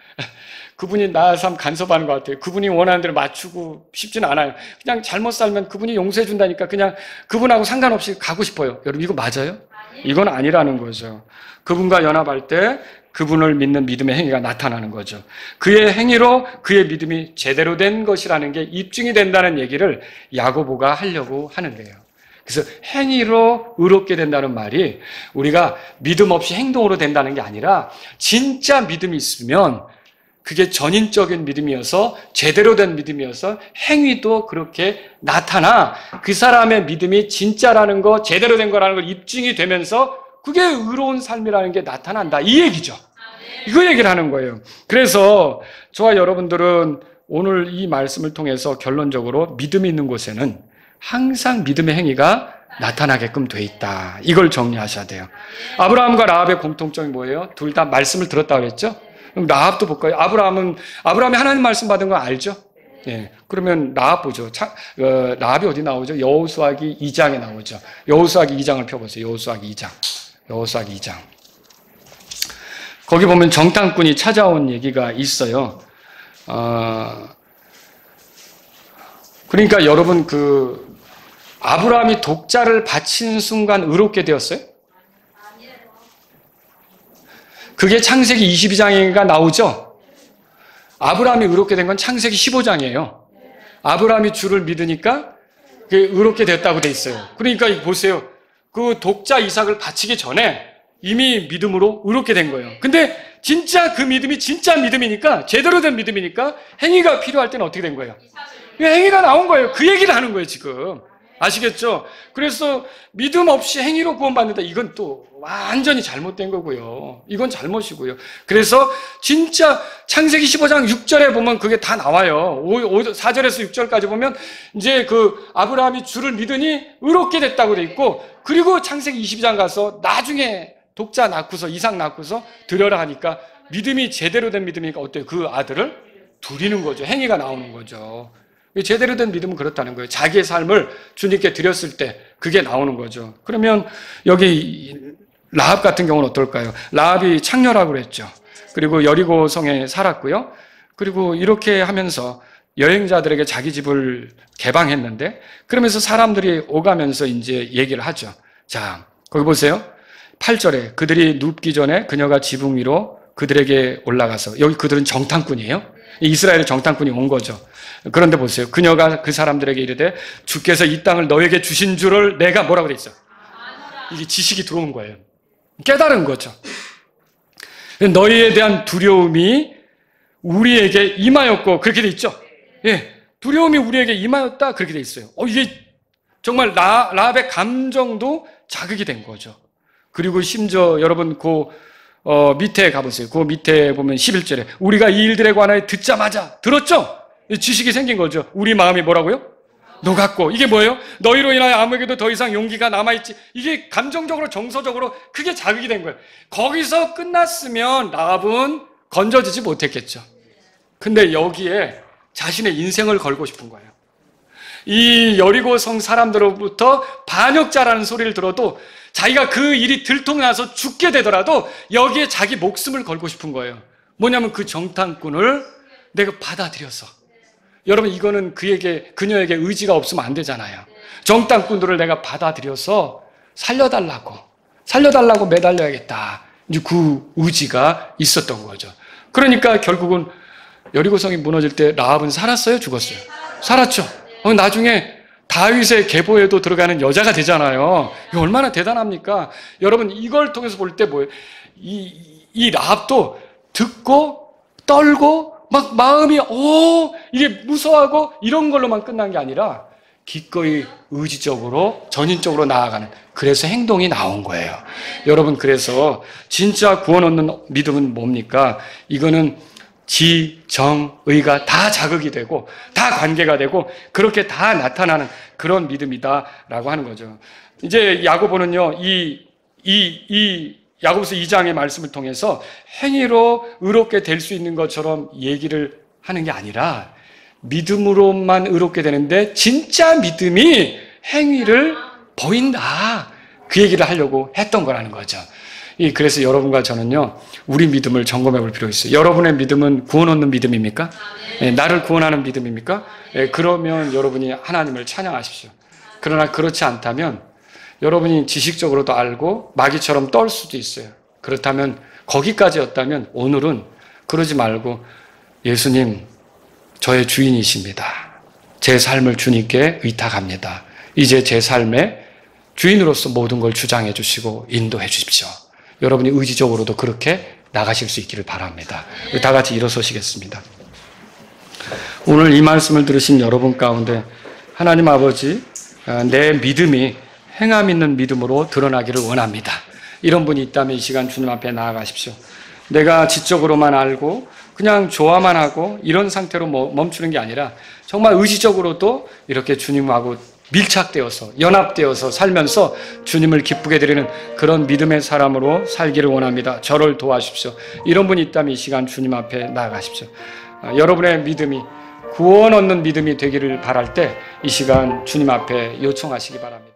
그분이 나의 삶 간섭하는 것 같아요. 그분이 원하는 대로 맞추고 싶지는 않아요. 그냥 잘못 살면 그분이 용서해 준다니까 그냥 그분하고 상관없이 가고 싶어요. 여러분, 이거 맞아요? 이건 아니라는 거죠. 그분과 연합할 때 그분을 믿는 믿음의 행위가 나타나는 거죠. 그의 행위로 그의 믿음이 제대로 된 것이라는 게 입증이 된다는 얘기를 야고보가 하려고 하는데요. 그래서 행위로 의롭게 된다는 말이 우리가 믿음 없이 행동으로 된다는 게 아니라 진짜 믿음이 있으면 그게 전인적인 믿음이어서 제대로 된 믿음이어서 행위도 그렇게 나타나 그 사람의 믿음이 진짜라는 거, 제대로 된 거라는 걸 입증이 되면서 그게 의로운 삶이라는 게 나타난다. 이 얘기죠. 이거 얘기를 하는 거예요. 그래서 저와 여러분들은 오늘 이 말씀을 통해서 결론적으로 믿음이 있는 곳에는 항상 믿음의 행위가 나타나게끔 돼 있다. 이걸 정리하셔야 돼요. 아브라함과 라합의 공통점이 뭐예요? 둘 다 말씀을 들었다고 그랬죠? 그럼 라합도 볼까요? 아브라함이 하나님 말씀 받은 거 알죠? 예. 그러면 라합 보죠. 라합이 어디 나오죠? 여호수아기 2장에 나오죠. 여호수아기 2장을 펴보세요. 여호수아기 2장. 거기 보면 정탐꾼이 찾아온 얘기가 있어요. 그러니까 여러분 아브라함이 독자를 바친 순간 의롭게 되었어요? 그게 창세기 22장인가 나오죠? 아브라함이 의롭게 된 건 창세기 15장이에요. 아브라함이 주를 믿으니까 의롭게 됐다고 돼 있어요. 그러니까 보세요. 그 독자 이삭을 바치기 전에 이미 믿음으로 의롭게 된 거예요. 근데 진짜 그 믿음이 진짜 믿음이니까 제대로 된 믿음이니까 행위가 필요할 때는 어떻게 된 거예요? 행위가 나온 거예요. 그 얘기를 하는 거예요, 지금. 아시겠죠? 그래서 믿음 없이 행위로 구원받는다. 이건 또 완전히 잘못된 거고요. 이건 잘못이고요. 그래서 진짜 창세기 15장 6절에 보면 그게 다 나와요. 4절에서 6절까지 보면 이제 아브라함이 주를 믿으니 의롭게 됐다고 돼 있고, 그리고 창세기 22장 가서 나중에 독자 낳고서 이삭 낳고서 드려라 하니까 믿음이 제대로 된 믿음이니까 어때요? 그 아들을 드리는 거죠. 행위가 나오는 거죠. 제대로 된 믿음은 그렇다는 거예요. 자기의 삶을 주님께 드렸을 때 그게 나오는 거죠. 그러면 여기 라합 같은 경우는 어떨까요? 라합이 창녀라고 그랬죠. 그리고 여리고 성에 살았고요. 그리고 이렇게 하면서 여행자들에게 자기 집을 개방했는데, 그러면서 사람들이 오가면서 이제 얘기를 하죠. 자, 거기 보세요. 8절에 그들이 눕기 전에 그녀가 지붕 위로 그들에게 올라가서, 여기 그들은 정탐꾼이에요. 이스라엘의 정탐꾼이 온 거죠. 그런데 보세요. 그녀가 그 사람들에게 이르되 주께서 이 땅을 너에게 주신 줄을 내가 뭐라고 돼 있어? 이게 지식이 들어온 거예요. 깨달은 거죠. 너희에 대한 두려움이 우리에게 임하였고, 그렇게 돼 있죠. 예, 두려움이 우리에게 임하였다, 그렇게 돼 있어요. 이게 정말 라합의 감정도 자극이 된 거죠. 그리고 심지어 여러분 밑에 가보세요. 그 밑에 보면 11절에 우리가 이 일들에 관하여 듣자마자 들었죠? 지식이 생긴 거죠. 우리 마음이 뭐라고요? 녹았고. 이게 뭐예요? 너희로 인하여 아무에게도 더 이상 용기가 남아있지. 이게 감정적으로 정서적으로 크게 자극이 된 거예요. 거기서 끝났으면 라합은 건져지지 못했겠죠. 근데 여기에 자신의 인생을 걸고 싶은 거예요. 이 여리고성 사람들로부터 반역자라는 소리를 들어도 자기가 그 일이 들통나서 죽게 되더라도 여기에 자기 목숨을 걸고 싶은 거예요. 뭐냐면 그 정탐꾼을 내가 받아들여서. 여러분, 이거는 그녀에게 의지가 없으면 안 되잖아요. 정탐꾼들을 내가 받아들여서 살려달라고 매달려야겠다. 이제 그 의지가 있었던 거죠. 그러니까 결국은 여리고성이 무너질 때 라합은 살았어요? 죽었어요? 살았죠. 나중에 다윗의 계보에도 들어가는 여자가 되잖아요. 이거 얼마나 대단합니까? 여러분 이걸 통해서 볼 때 뭐예요? 이 라합도 듣고 떨고 막 마음이 이게 무서워하고 이런 걸로만 끝난 게 아니라 기꺼이 의지적으로 전인적으로 나아가는, 그래서 행동이 나온 거예요. 여러분, 그래서 진짜 구원 얻는 믿음은 뭡니까? 이거는 지, 정, 의가 다 자극이 되고 다 관계가 되고 그렇게 다 나타나는 그런 믿음이다라고 하는 거죠. 이제 야고보는요, 이 야고보서 2장의 말씀을 통해서 행위로 의롭게 될 수 있는 것처럼 얘기를 하는 게 아니라 믿음으로만 의롭게 되는데 진짜 믿음이 행위를 보인다, 그 얘기를 하려고 했던 거라는 거죠. 그래서 여러분과 저는요, 우리 믿음을 점검해 볼 필요가 있어요. 여러분의 믿음은 구원 얻는 믿음입니까? 나를 구원하는 믿음입니까? 그러면 여러분이 하나님을 찬양하십시오. 그러나 그렇지 않다면 여러분이 지식적으로도 알고 마귀처럼 떨 수도 있어요. 그렇다면 거기까지였다면 오늘은 그러지 말고 예수님, 저의 주인이십니다. 제 삶을 주님께 의탁합니다. 이제 제 삶의 주인으로서 모든 걸 주장해 주시고 인도해 주십시오. 여러분이 의지적으로도 그렇게 나가실 수 있기를 바랍니다. 다 같이 일어서시겠습니다. 오늘 이 말씀을 들으신 여러분 가운데 하나님 아버지, 내 믿음이 행함 있는 믿음으로 드러나기를 원합니다. 이런 분이 있다면 이 시간 주님 앞에 나아가십시오. 내가 지적으로만 알고 그냥 좋아만 하고 이런 상태로 멈추는 게 아니라 정말 의지적으로도 이렇게 주님하고 밀착되어서 연합되어서 살면서 주님을 기쁘게 드리는 그런 믿음의 사람으로 살기를 원합니다. 저를 도와주십시오. 이런 분이 있다면 이 시간 주님 앞에 나아가십시오. 여러분의 믿음이 구원 얻는 믿음이 되기를 바랄 때 이 시간 주님 앞에 요청하시기 바랍니다.